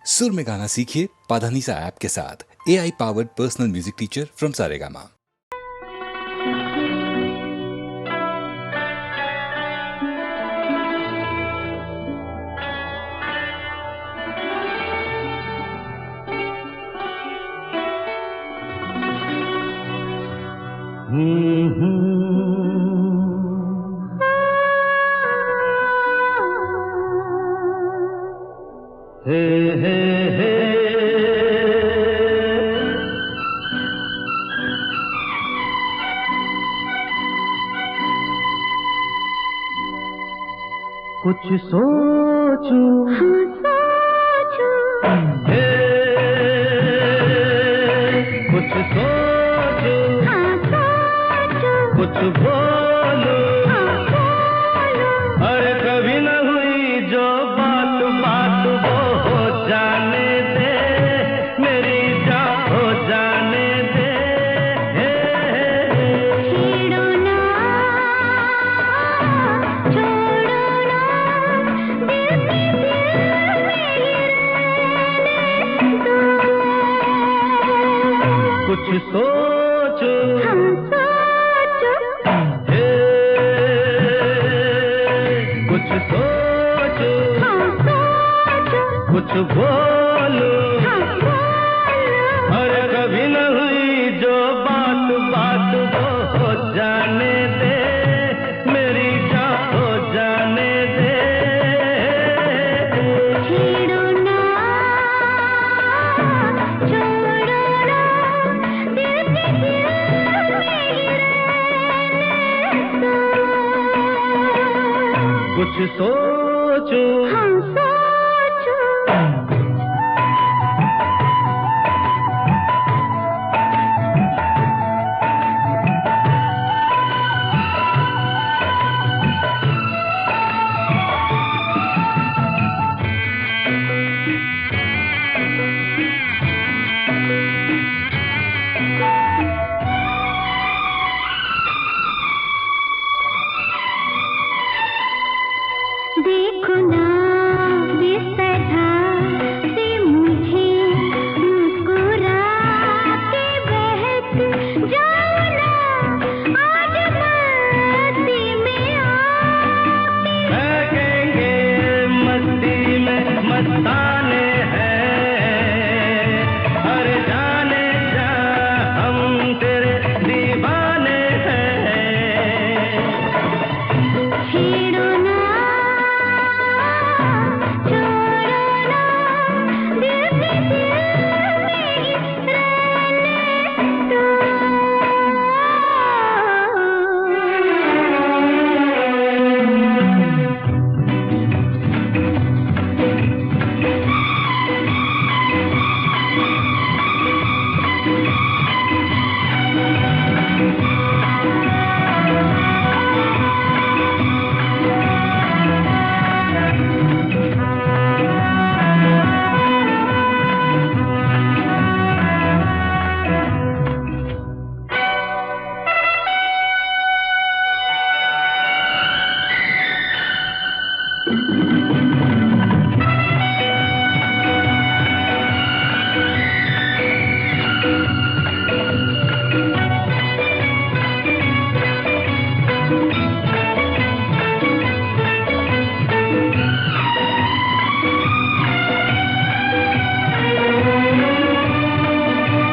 सुर में गाना सीखिए पाधानीसा ऐप के साथ। AI powered personal music teacher from Saregama. कुछ सोचूं, हे, कुछ सोचूं, कुछ बोलूं, अरे कभी न हुई जो बात बात वो हो जाने दे, मेरी जान हो जाने दे। छेड़ो ना, छोड़ो ना, दिल में दो। कुछ सोचो, हे, कुछ सोचो, कुछ बोलो, अरे कभी न हुई जो बात बात वो हो जाने दे, मेरी जान हो जाने दे। छेड़ो ना, छोड़ो ना, दिल में दो। कुछ सोचो, देखो ना इस तरह से मुझे मुस्कुराते बहक जाओ ना, आज मस्ती में आके बहकेंगे मस्ती में मस्ताने हैं, अरे जाने जा हम तेरे दीवाने हैं। छेड़ो ना, छोड़ो ना, दिल में रहने दो।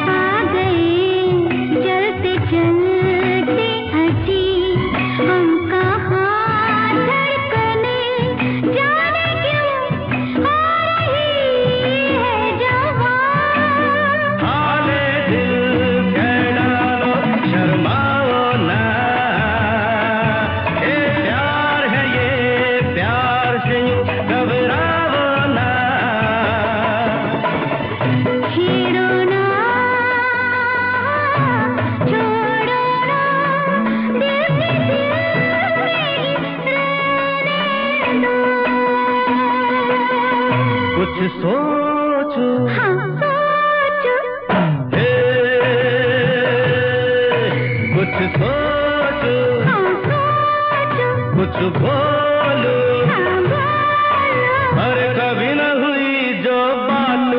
आ गए चलते चलते अजी हम कहाँ धड़कने, जाने क्यों आ रही है जवान। हाले दिल कह डालो शर्माओ ना, ये प्यार है ये प्यार से यूं घबराओ ना। छेड़ो ना, छोड़ो ना, दिल में रहने दो। कुछ सोचो, सोचो, हे, कुछ सोचो, कुछ बोलो, अरे कभी न हुई जो बात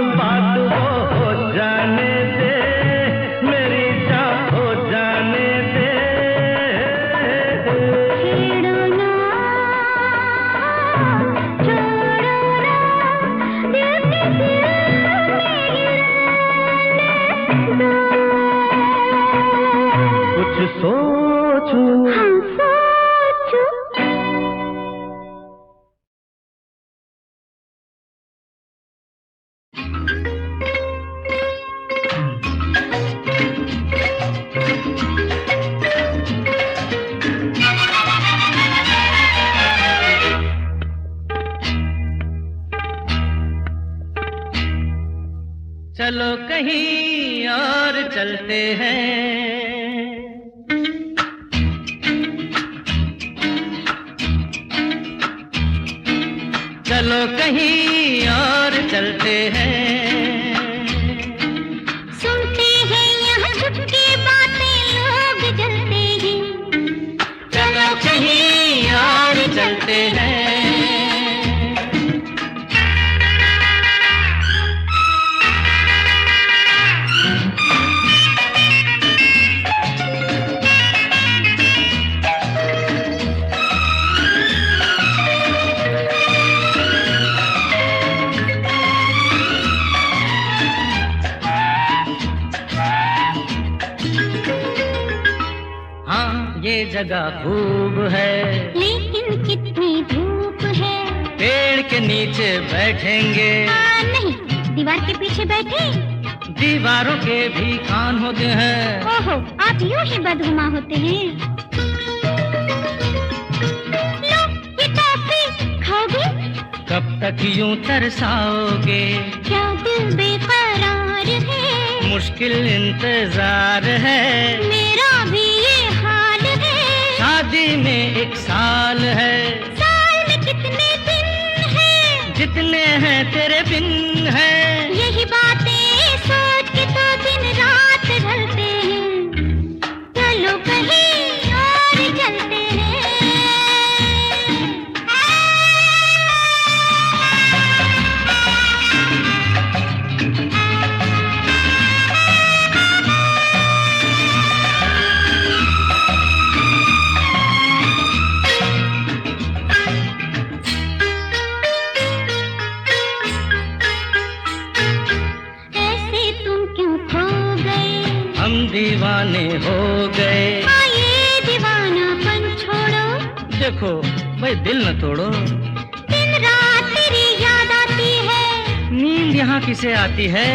चलो कहीं और चलते हैं, चलो कहीं और चलते हैं। सुनते हैं यहाँ छुपके बातें लोग जलते हैं। चलो कहीं और चलते हैं। हाँ ये जगह खूब है, लेकिन कितनी धूप है। पेड़ के नीचे बैठेंगे। नहीं, दीवार के पीछे बैठे। दीवारों के भी कान होते हैं। ओहो, आप यूं ही बदगुमा होते हैं। लो, ये टॉफी खाओगे? कब तक यूं तरसाओगे? क्या दिल बेकरार है? मुश्किल इंतजार है, मेरा भी ये हाल है। शादी में 1 साल है, साल में कितने दिन हैं? जितने हैं तेरे बिन है। यही बातें सोच के तो दिन रात ढलते हैं। चलो कहीं और चलते हैं। ऐसे तुम क्यों खो गए? हम दीवाने हो गए। हाँ, ये दीवानापन छोड़ो। देखो भाई दिल न तोड़ो। दिन रात तेरी याद आती है। नींद यहाँ किसे आती है?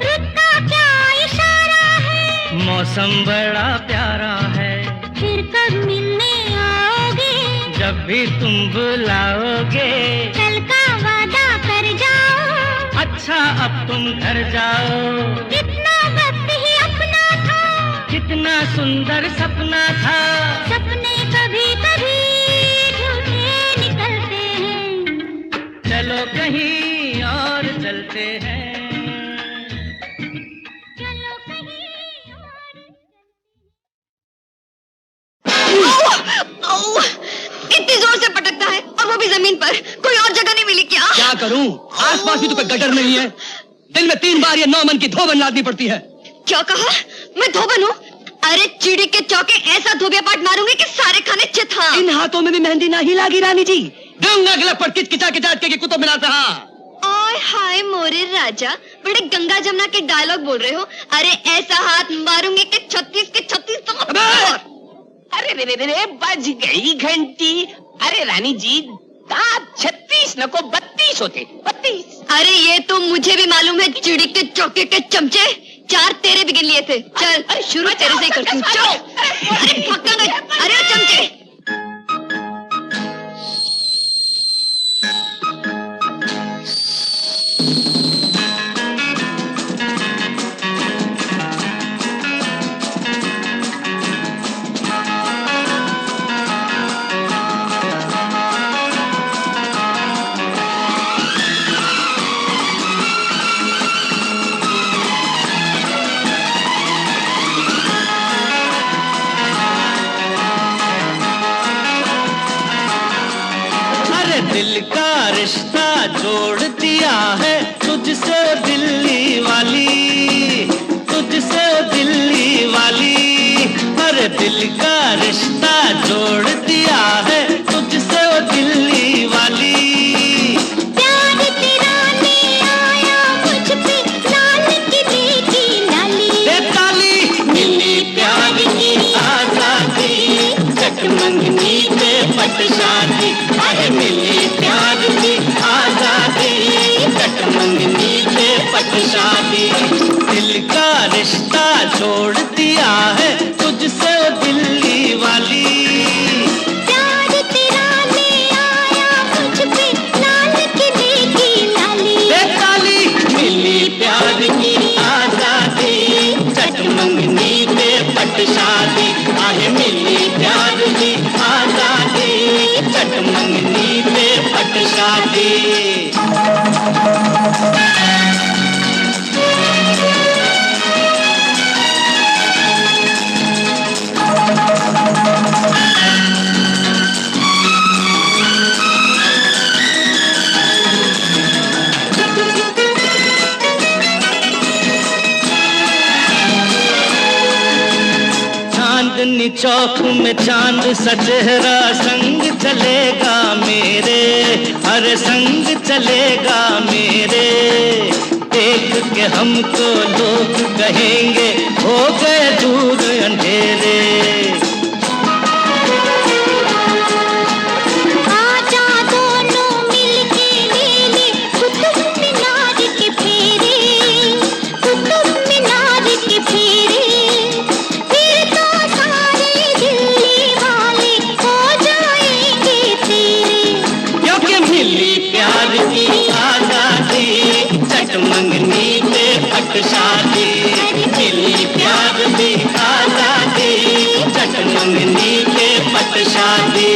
रुत का क्या इशारा है? मौसम बड़ा प्यारा है, फिर कब मिलने आओगे? जब भी तुम बुलाओगे। कल का वादा कर जाओ। अच्छा अब तुम घर जाओ। इतना वक्त ही अपना था। कितना सुंदर सपना था। सपने कभी कभी झूठे निकलते हैं। चलो कहीं और चलते हैं। चलो कहीं और। ओह! इतनी जोर से पटकता है और वो भी जमीन पर। कोई और जगह नहीं मिली क्या? क्या करूं? आसपास भी तो कोई गटर नहीं है। दिन में 3 बार ये 9 मन की धोबन लादनी पड़ती है। क्या कहा? मैं धोबन हूँ? अरे चिड़ी के चौके ऐसा धोबिया पाट मारूंगी कि सारे खाने चित। हाँ। इन हाथों में भी मेहंदी नहीं लागी रानी जी। गंगा गिलक पर किचकिचा किचाट के कुतुब मिला था। ओए हाय मोरे राजा, बड़े गंगा जमुना के डायलॉग बोल रहे हो। अरे ऐसा हाथ मारूंगी कि 36 के 36 तो। अरे रे रे रे रे, बज गई घंटी। अरे रानी जी, दांत 36 न को 32 होते। 32। अरे ये तो मुझे भी मालूम है चिड़ी के चौके के चमचे। 4 तेरे भी गिन लिए थे। चल शुरू तेरे से ही करती हूँ। चलो। अरे पक्का नहीं। अरे ओ चमचे। दिल का रिश्ता जोड़ दिया है तुझसे दिल्ली वाली, तुझसे दिल्ली वाली। अरे दिल का रिश्ता जोड़ दिया है तुझसे दिल्ली वाली। प्यार तेरा ले आया मुझ पे, लाल की बेटी लाली। ताली मिली प्यार की आजादी, चटमंगनी पे पट शादी। अरे मिली प्यार की आजादी, चटमंगनी पे पट शादी। दिल का रिश्ता जोड़ दिया है तुझसे दिल्ली वाली। प्यार तेरा ले आया मुझ पे, लाल की बेटी लाली। चौक में चांद सा चेहरा संग चलेगा मेरे, हर संग चलेगा मेरे। देख के हमको लोग कहेंगे हो गए दूर अंधेरे। मंगनी पे पट शादी, मिली प्यार भी आजादी, चट मंगनी पे पट शादी।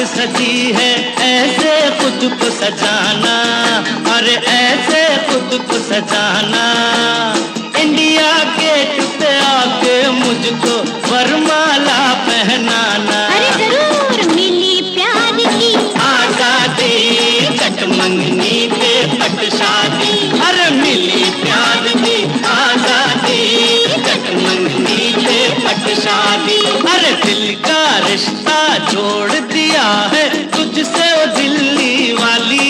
सजी है ऐसे खुद को सजाना, अरे ऐसे खुद को सजाना। इंडिया गेट पे आके मुझको वरमाला पहनाना। अरे जरूर मिली प्यार की आजादी, चट मंगनी पे पट शादी। अरे मिली प्यार की आजादी, चट मंगनी पे पट शादी। अरे दिल का रिश्ता जोड़ दिया है तुझसे ओ दिल्ली वाली।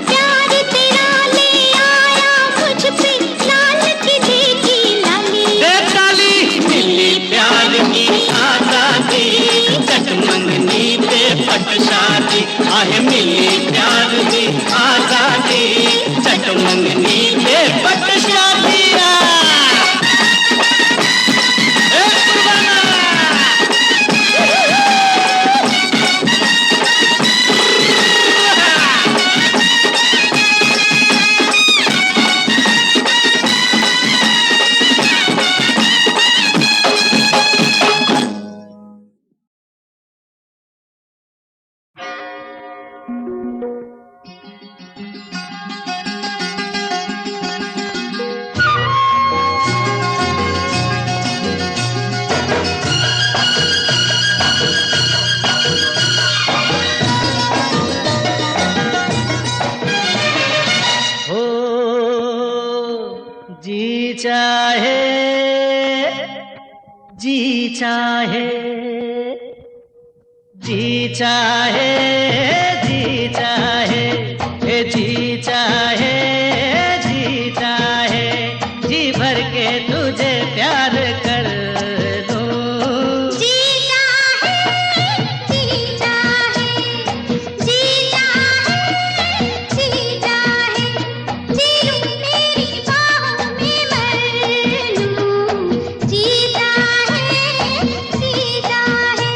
प्यार तेरा ले आया मुझ पे लाल की देखी लाली। देख लाली, मिली प्यार की आजादी, चट मंगनी पे पट शादी। आहे मिली प्यार की आजादी, चट मंगनी पे पट शादी। जी चाहे, जी चाहे, जी चाहे, जी चाहे, जी चाहे, जी भर के तुझे प्यार कर दूं। जी चाहे, जी चाहे, जी चाहे, जी चाहे, जी लूं तेरी बाहों में मर लूं। जी चाहे, जी चाहे।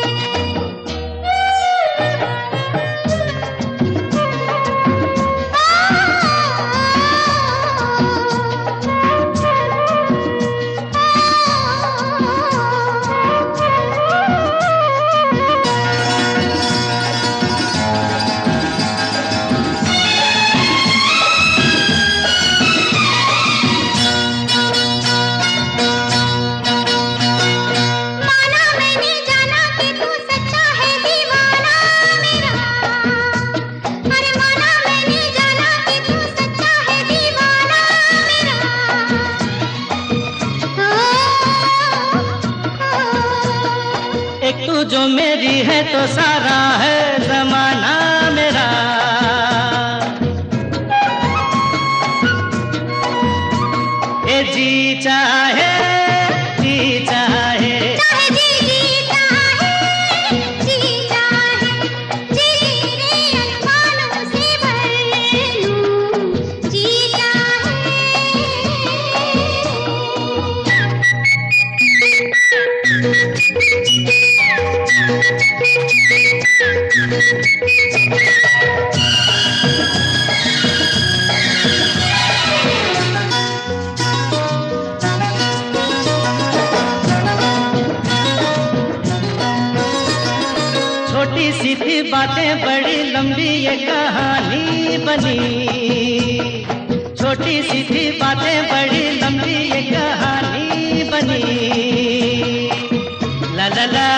माना मैंने जाना कि तू सच्चा है दीवाना मेरा। अरे माना मैंने जाना कि तू सच्चा है दीवाना मेरा। एक तू जो मेरी है तो सारा है जमाना मेरा। ए जी चाहे, जी चाहे, चाहे जी चाहे, जी चाहे, जी तेरे अरमानों से भर लूं। जी चाहे। बातें बड़ी लंबी ये कहानी बनी, छोटी सी थी बातें बड़ी लंबी ये कहानी बनी। ला ला ला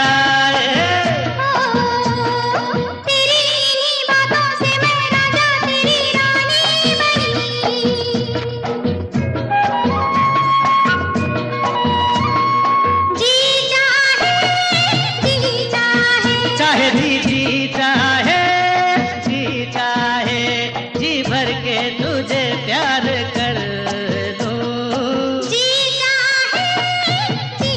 तेरी इन्हीं बातों से मैं राजा तेरी रानी बनी। जी चाहे चाहे भी जी चाहे जी भर के तुझे प्यार कर दूं। जी चाहे जी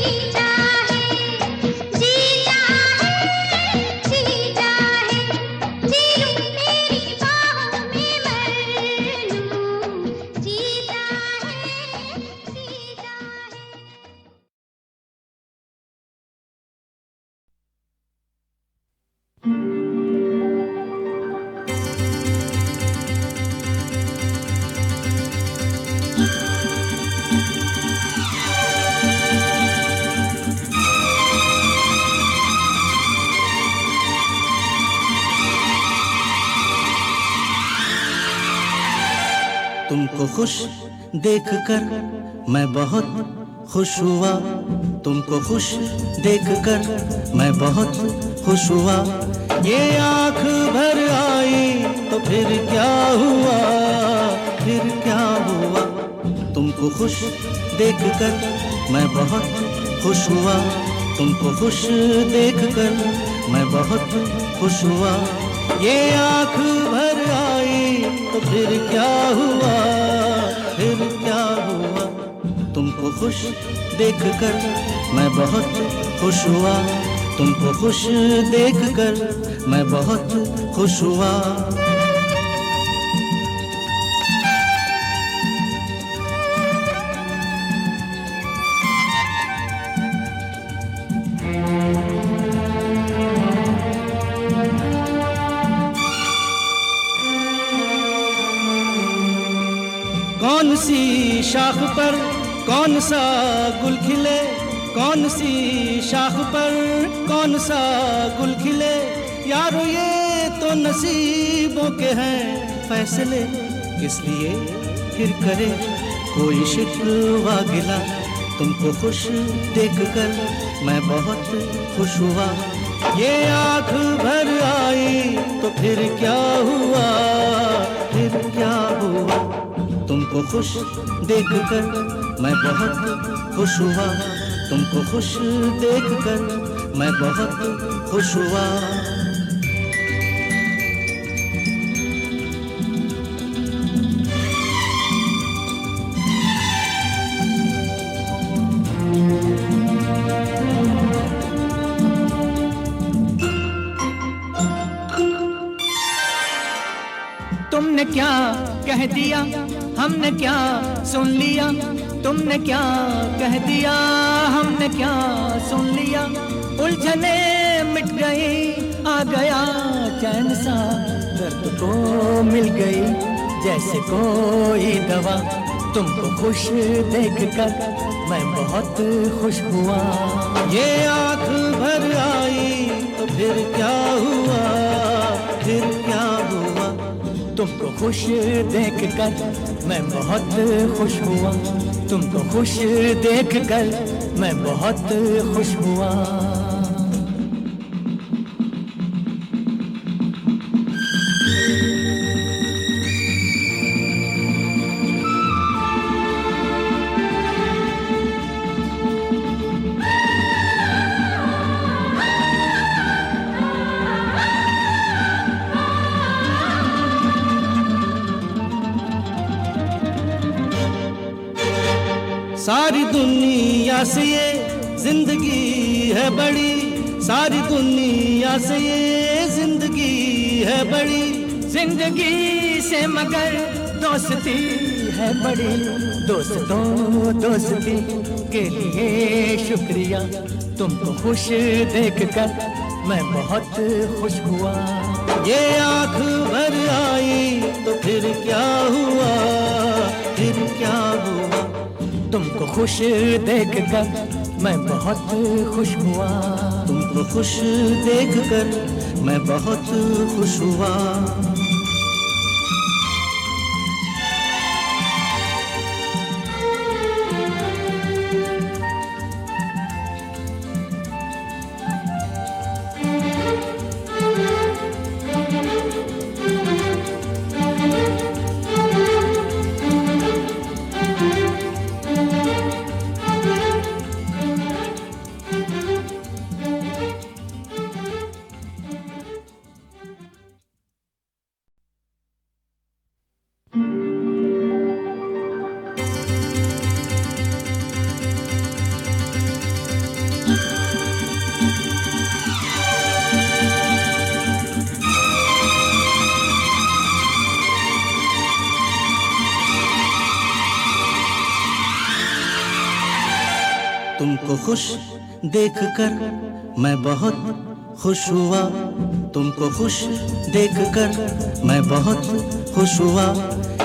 लूं तेरी बाहों में मर लूं। जी चाहे तुमको खुश देखकर मैं बहुत खुश हुआ, तुमको खुश देखकर मैं बहुत खुश हुआ। ये आँख भर आई तो फिर क्या हुआ, फिर क्या हुआ। तुमको खुश देखकर मैं बहुत खुश हुआ, तुमको खुश देखकर मैं बहुत खुश हुआ। ये आँख भर आई तो फिर क्या हुआ, फिर क्या हुआ। तुमको खुश देखकर मैं बहुत खुश हुआ, तुमको खुश देखकर मैं बहुत खुश हुआ। कौन सी शाख पर कौन सा गुल खिले, कौन सी शाख पर कौन सा गुल खिले। यारो ये तो नसीबों के हैं फैसले, किस लिए फिर करे कोई शिकवा गिला। तुमको खुश देखकर मैं बहुत खुश हुआ। ये आँख भर आई तो फिर क्या हुआ, फिर क्या हुआ। तुमको खुश देखकर मैं बहुत खुश हुआ, तुमको खुश देखकर मैं बहुत खुश हुआ। तुमने क्या कह दिया हमने क्या सुन लिया, तुमने क्या कह दिया हमने क्या सुन लिया। उलझने मिट गई आ गया चैन सा, दर्द को मिल गई जैसे कोई दवा। तुमको खुश देखकर मैं बहुत खुश हुआ। ये आँख भर आई तो फिर क्या हुआ, फिर क्या हुआ। तुमको खुश देखकर मैं बहुत खुश हुआ, तुमको खुश देखकर मैं बहुत खुश हुआ। सारी दुनिया से ये जिंदगी है बड़ी, सारी दुनिया से ये जिंदगी है बड़ी। जिंदगी से मगर दोस्ती है बड़ी, दोस्तों दोस्ती के लिए शुक्रिया। तुमको खुश देखकर मैं बहुत खुश हुआ। ये आँख भर आई तो फिर क्या हुआ, फिर क्या हुआ। तुमको खुश देखकर मैं बहुत खुश हुआ। तुमको खुश देखकर मैं बहुत खुश हुआ। तुमको खुश देखकर मैं बहुत खुश हुआ। तुमको खुश देखकर मैं बहुत खुश हुआ।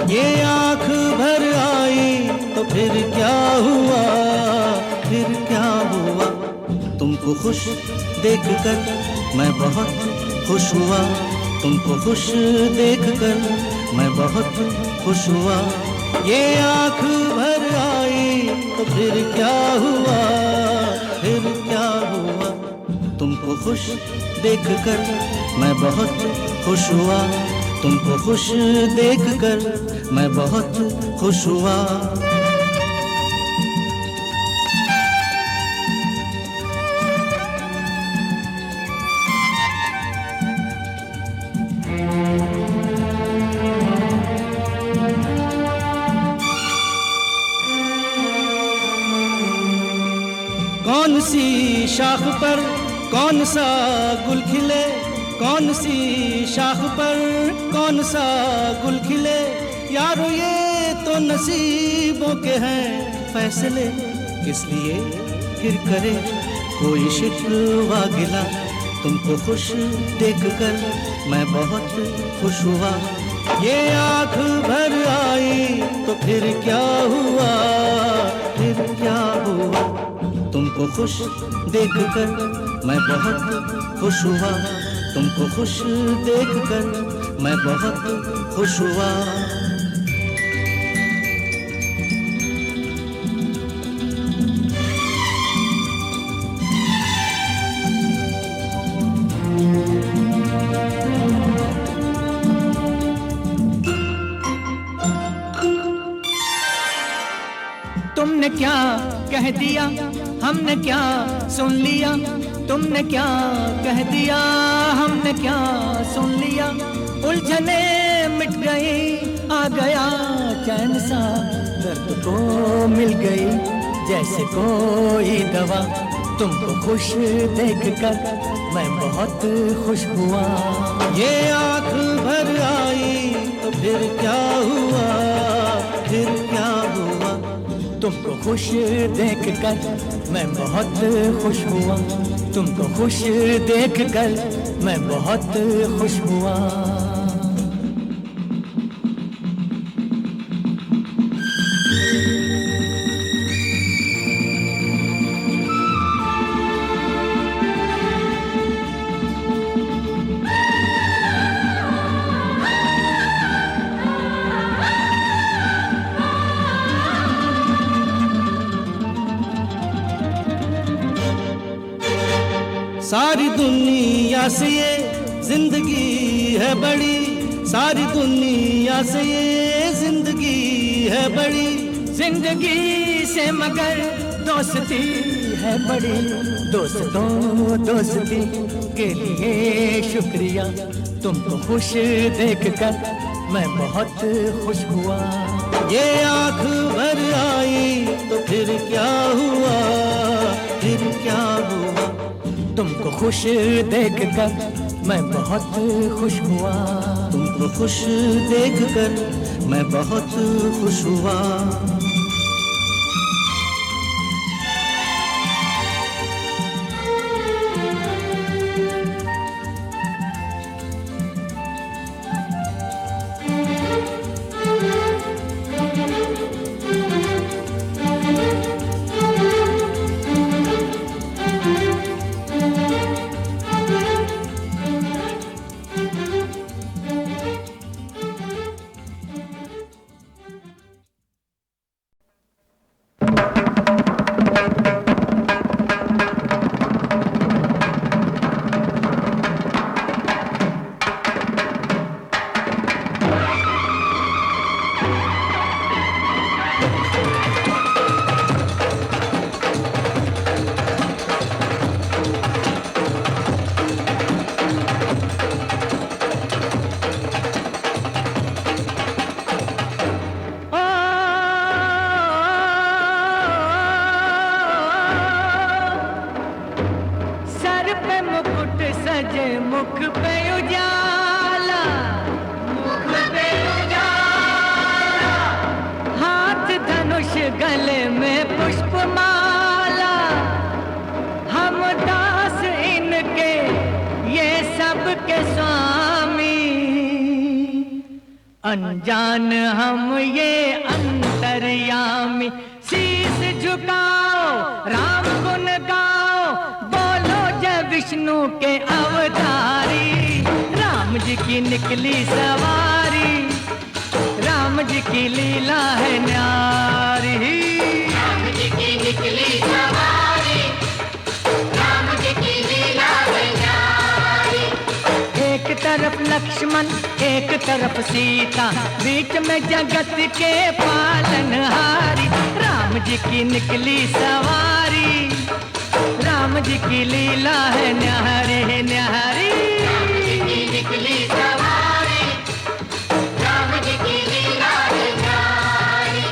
ये आँख भर आई तो फिर क्या हुआ, फिर क्या हुआ। तुमको खुश देखकर मैं बहुत खुश हुआ। तुमको खुश देखकर मैं बहुत खुश हुआ। ये आँख भर आई तो फिर क्या हुआ, फिर क्या हुआ। तुमको खुश देखकर मैं बहुत खुश हुआ। तुमको खुश देखकर मैं बहुत खुश हुआ। कौन सी शाख पर कौन सा गुल खिले, कौन सी शाख पर कौन सा गुल खिले। यारो ये तो नसीबों के हैं फैसले, इसलिए फिर करे कोई शिकवा गिला। तुमको खुश देखकर मैं बहुत खुश हुआ। ये आँख भर आई तो फिर क्या हुआ, फिर क्या हुआ। तुमको खुश देखकर मैं बहुत खुश हुआ। तुमको खुश देखकर मैं बहुत खुश हुआ। तुमने क्या कह दिया हमने क्या सुन लिया। तुमने क्या कह दिया हमने क्या सुन लिया। उलझने मिट गई आ गया चैन सा। दर्द को मिल गई जैसे कोई दवा। तुमको खुश देखकर मैं बहुत खुश हुआ। ये आँख भर आई तो फिर क्या हुआ, फिर क्या हुआ। तुमको खुश देखकर मैं बहुत खुश हुआ। तुमको खुश देखकर मैं बहुत खुश हुआ। सारी दुनिया से ये जिंदगी है बड़ी। सारी दुनिया से ये जिंदगी है बड़ी। जिंदगी से मगर दोस्ती है बड़ी। दोस्तों दोस्ती के लिए शुक्रिया। तुमको खुश देखकर मैं बहुत खुश हुआ। ये आँख भर आई तो फिर क्या हुआ, फिर क्या हुआ। तुमको खुश देखकर मैं बहुत खुश हुआ। तुमको खुश देखकर मैं बहुत खुश हुआ। सजे मुख पे उजाला, मुख पे उजाला, हाथ धनुष गले में पुष्पमाला, हम दास इनके ये सब के स्वामी, अनजान हम ये अंतर्यामी। शीश झुकाओ राम गुण गाओ, बोलो जय विष्णु के अवतारी। राम जी की निकली सवारी, राम जी की लीला है न्यारी। राम जी की निकली सवारी, राम जी की लीला है न्यारी। एक तरफ लक्ष्मण एक तरफ सीता, बीच में जगत के पालनहारी। राम जी की निकली सवारी, राम जी की लीला है न्यारी न्यारी। राम जी की निकली सवारी, राम जी की लीला है न्यारी।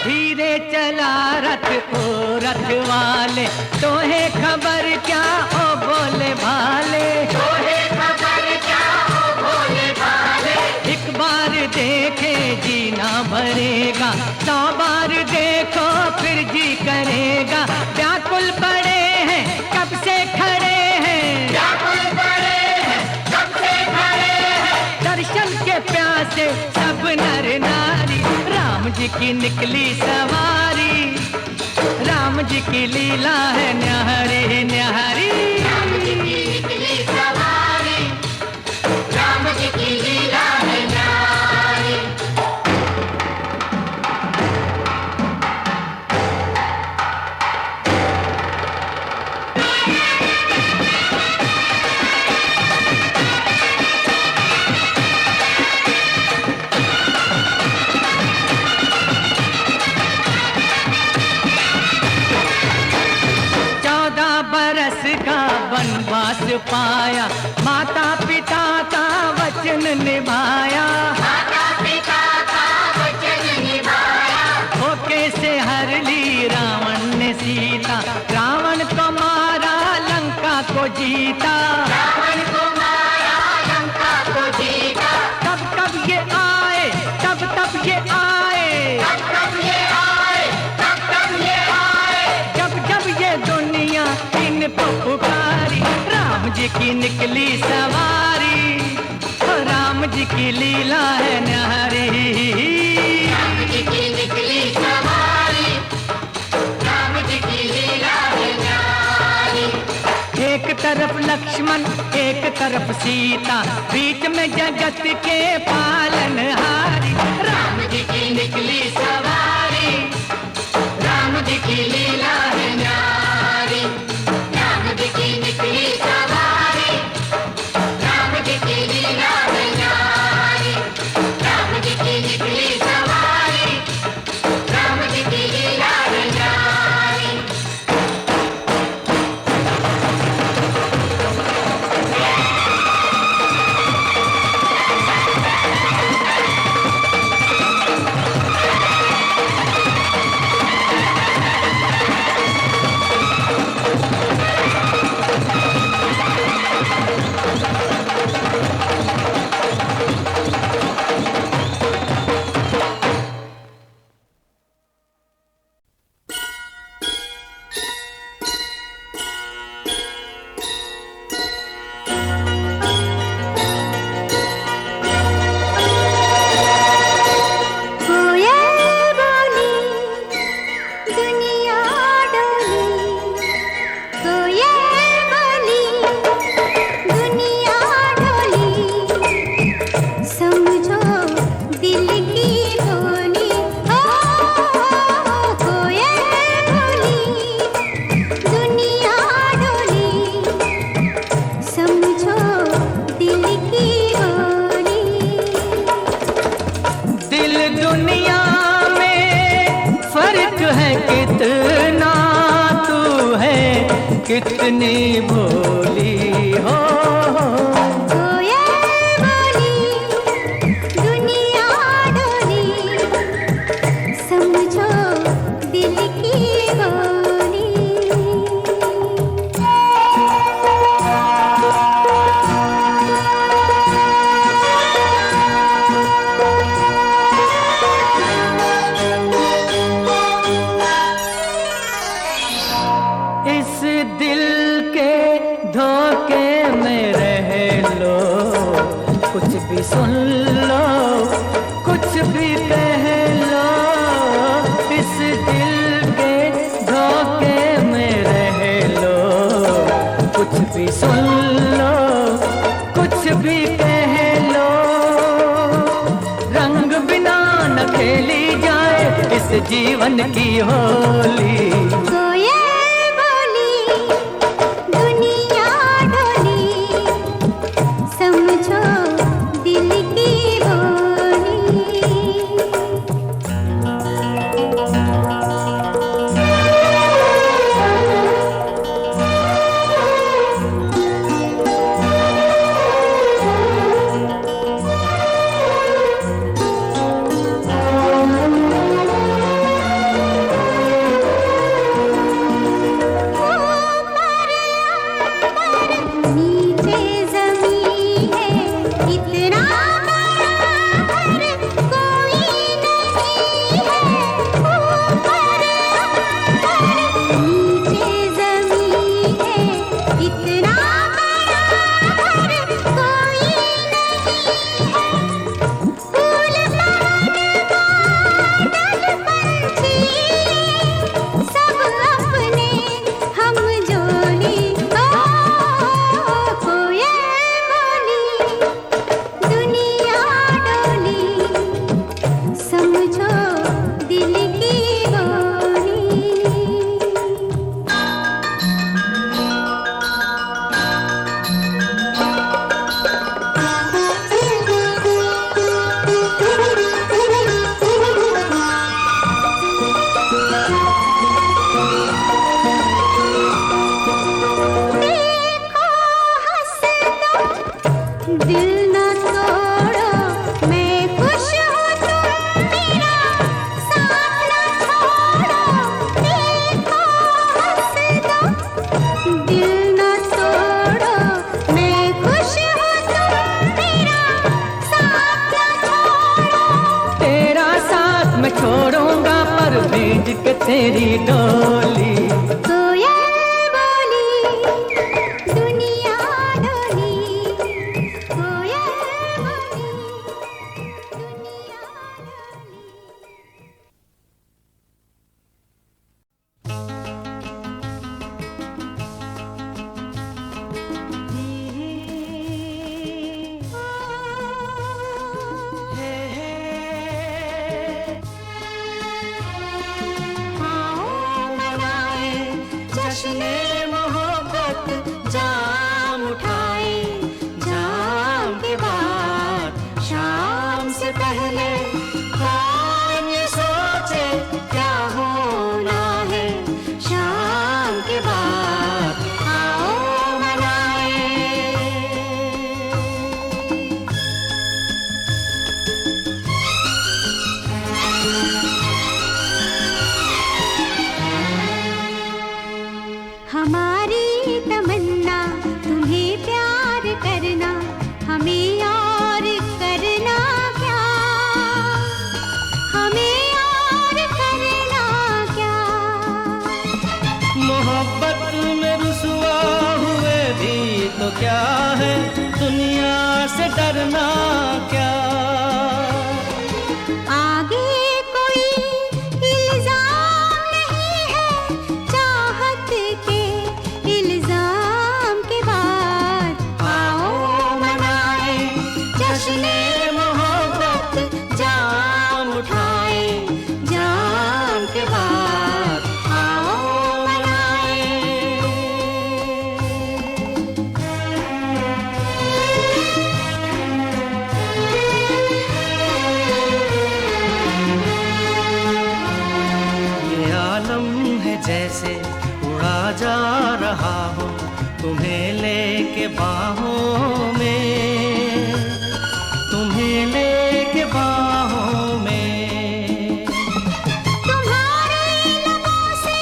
धीरे चला रथ ओ रथ वाले, तोहे खबर क्या ओ बोले भाले। तोहे खबर क्या हो भोले भाले, एक बार देखे जीना भरेगा, 100 बार देखो फिर जी करेगा। व्याकुल पड़े हैं कब से खड़े हैं, व्याकुल पड़े हैं कब से खड़े हैं। दर्शन के प्यासे सब नर नारी। राम जी की निकली सवारी, राम जी की लीला है न्यारी न्यारी। राम जी की निकली सवारी, राम जी की लीला है न्यारी। बरस का वनवास पाया, माता पिता का वचन निभाया। माता पिता का वचन निभाया, धोखे से हर ली रावण ने सीता, रावण को मारा लंका को जीता। रावण को मारा लंका को जीता। कब कब ये आए तब तब ये आए, तब तब ये आए, तब तब ये आए। जब जब ये दुनिया इनको पुकारी। राम जी की निकली सवारी, राम जी की लीला है न्यारी। राम जी की निकली सवारी, राम जी की लीला है न्यारी। एक तरफ लक्ष्मण एक तरफ सीता, बीच में जगत के पालनहारी। राम जी की निकली सवारी, राम जी की लीला है न्यारी। राम जी की निकली सवारी, राम जी की लीला है न्यारी। राम जी की निकली सवारी, राम जी की लीला है न्यारी। कितनी भोली हो। कोयल बोली दुनिया डोली, समझो दिल की बोली। इस दिल के धोखे में रह लो, कुछ भी सुन लो, कुछ भी कह लो। इस दिल के धोखे में रह लो, कुछ भी सुन लो, कुछ भी कह लो। रंग बिना न खेली जाए इस जीवन की होली। कोयल बोली दुनिया डोली, समझो दिल की बोली। नीचे ज़मीन है इतना बड़ा घर कोई नहीं है। ऊपर नीचे ज़मीन है इतना बड़ा घर कोई नहीं है। फूल बादल पंछी सब अपने हम जोली। कोयल बोली दुनिया डोली, समझो दिल की बोली। देखो हंस दो दिल न तोड़ो, मैं खुश हूँ तुम मेरा साथ न छोड़ो। देखो हंस दो दिल न तोड़ो, मैं खुश हूँ तुम मेरा साथ न छोड़ो। तेरा साथ मैं छोड़ूंगा पर भेज के तेरी डोली। कोयल बोली दुनिया डोली, कोयल बोली दुनिया डोली। जश्ने मोहब्बत जाम उठाए, जाम के बाद शाम से पहले कौन ये सोचे क्या होना है। शाम के बाद आओ मनाए। हमारी तमन्ना तुम्हें प्यार करना, हमें और करना क्या, हमें और करना क्या। मोहब्बत में रुसवा हुए भी तो क्या है, दुनिया से डरना क्या। आगे कोई इल्जाम नहीं है, चाहत के इल्जाम के बाद आओ मनाए जश्ने मोहब्बत जाम उठाए। जाम के बाद आओ मनाए। ये आलम है जैसे उड़ा जा रहा लेके बाहों में, तुम्हें लेके बाहों में। तुम्हारे लबों से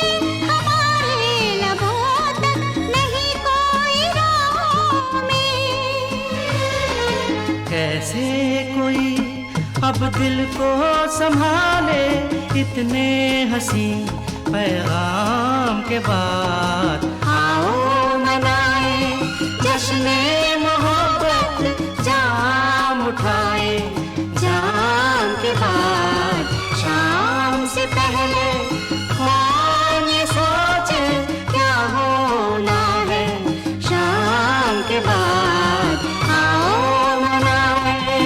हमारे लबों तक नहीं कोई राहों में। कैसे कोई अब दिल को संभाले इतने हंसी पैगाम के बाद। आओ मनाए जश्ने मोहब्बत, जाम उठाए जाम के बाद। शाम से पहले कौन ये सोचे क्या होना है शाम के बाद। आओ मनाए।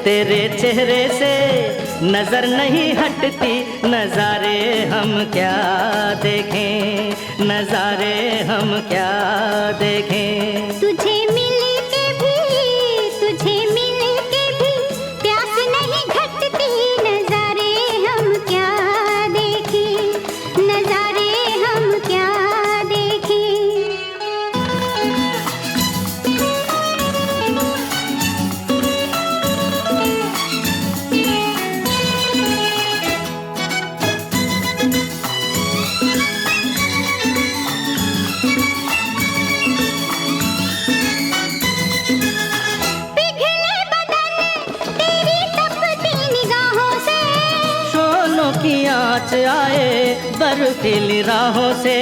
तेरे चेहरे से नजर नहीं हटती, नजारे हम क्या देखें, नजारे हम क्या देखें। तुझे मिल के भी प्यास नहीं घटती, नजारे हम क्या देखें, नजारे हम क्या देखें। आँच आए बर्फीली राहों से,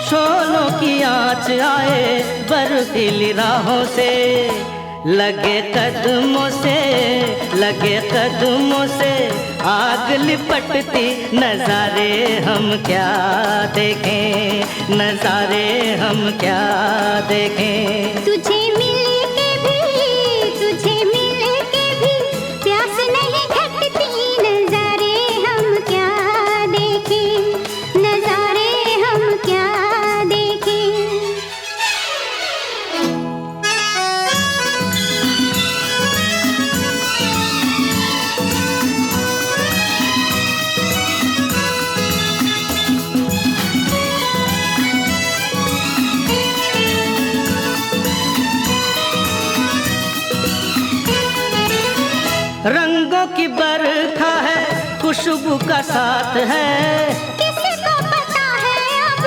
शोलों की आँच आए बर्फीली राहों से। लगे कदमों से आग लिपटती, नजारे हम क्या देखें, नजारे हम क्या देखें। तुझे मिल के भी प्यास नहीं घटती, नजारे हम क्या देखें, नजारे हम क्या देखें। रंगों की बरखा है, खुशबू का साथ है, किसको पता है अब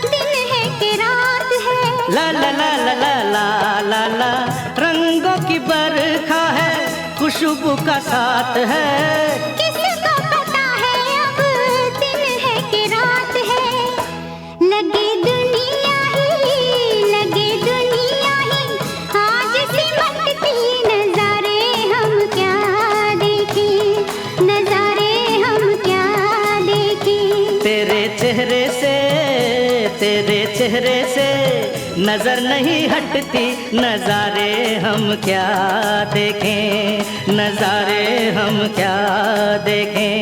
दिन है कि रात है। ला ला ला ला ला ला ला ला। रंगों की बरखा है, खुशबू का साथ है, किसको पता है अब दिन है कि रात है। लगे दुनिया ही आज सिमटती, नजारे हम क्या देखें, नजारे हम क्या देखें। तेरे चेहरे से नजर नहीं हटती, नजारे हम क्या देखें, नजारे हम क्या देखें।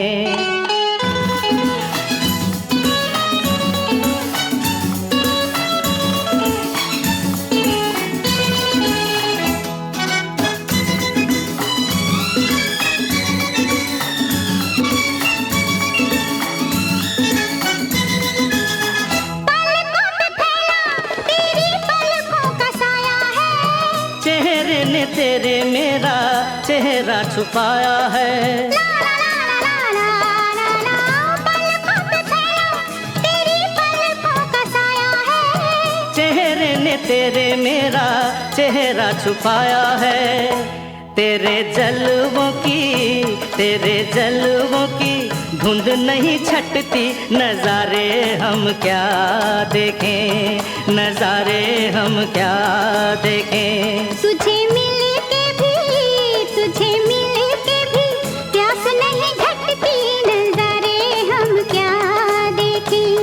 तेरे मेरा चेहरा छुपाया है, तेरे मेरा चेहरा छुपाया है। तेरे जलवों की धुंध नहीं छटती, नजारे हम क्या देखें, नजारे हम क्या देखें। तुझे मिल के भी प्यास नहीं घटती, नजारे हम क्या देखें,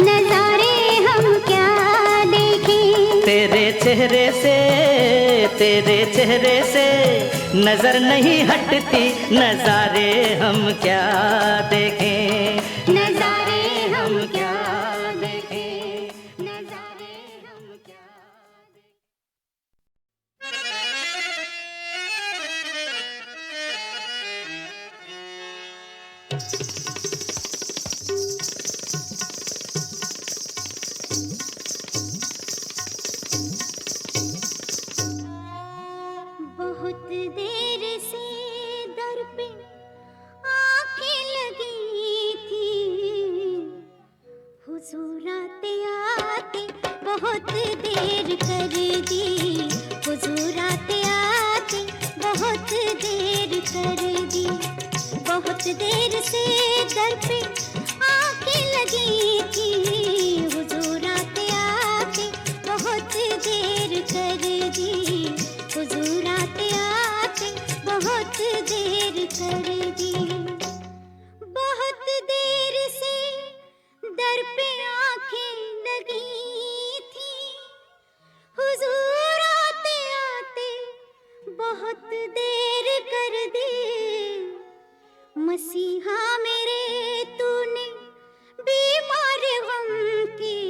नजारे हम क्या देखें। तेरे चेहरे से नजर नहीं हटती, नजारे हम क्या देखें, नजारे हम क्या देखें, नजारे हम क्या बहुत देर से दर पे आंखें लगी थी, हुजूर आते आते बहुत देर कर दी, हुजूर आते आते बहुत देर कर दी। बहुत देर से दर पे आंखें लगी थी, हुजूर आते आते बहुत देर कर दी, हुजूर आते आते बहुत देर कर दी। बहुत देर से दर पे आंखें लगी थी, हुजूर आते आते बहुत देर कर दी। मसीहा मेरे तूने बीमार गम की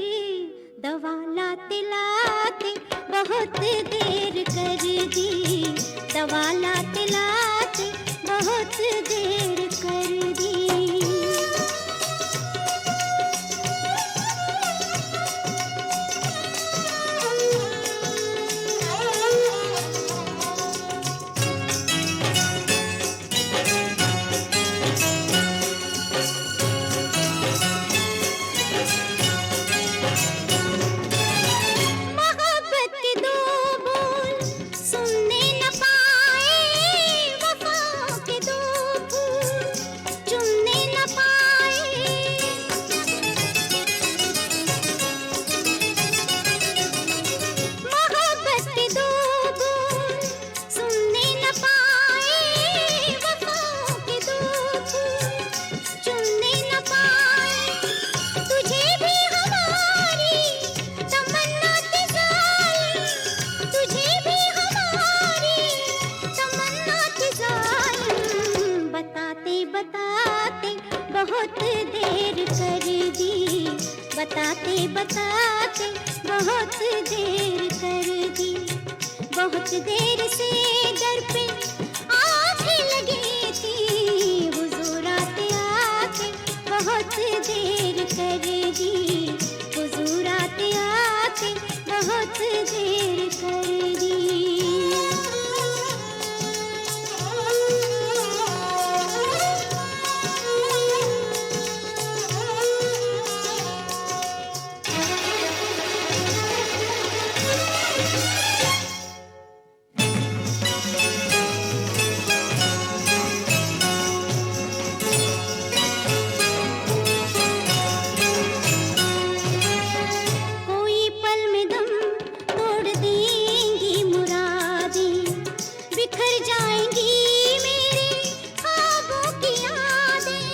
दवा लाते लाते बहुत देर कर दी, दवा लाते लाते बहुत देर कर दी। मोहब्बत के दो बोल सुनने न पाए, वफाओं के दो फूल चुनने न पाए। मोहब्बत के दो बोल सुनने न पाए, वफाओं के दो फूल चुनने न पाए। तुझे भी हमारी तमन्ना थी जालिम, तुझे भी हमारी तमन्ना थी जालिम। बताते बताते बहुत देर कर दी, बताते बताते बहुत देर कर दी। बहुत देर से दर पे आंखें लगी थी, हुजूर आते आते बहुत देर कर दी, हुजूर आते आते बहुत देर कर दी। कोई पल में दम तोड़ देंगी मुरादें, बिखर जाएंगी मेरे ख्वाबों की यादें।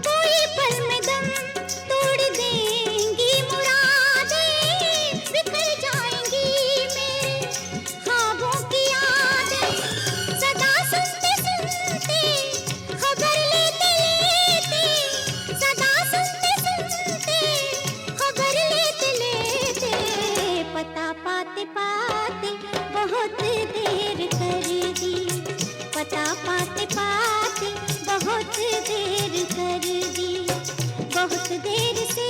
कोई पल में दम तोड़ देंगी मुरादें, बिखर जाएंगी मेरे ख्वाबों की यादें। सदा सुनते सुनते खबर लेते लेते, सदा सुनते सुनते खबर लेते लेते, पता पाते पाते बहुत देर कर दी, पता पाते पाते बहुत देर कर दी। बहुत देर से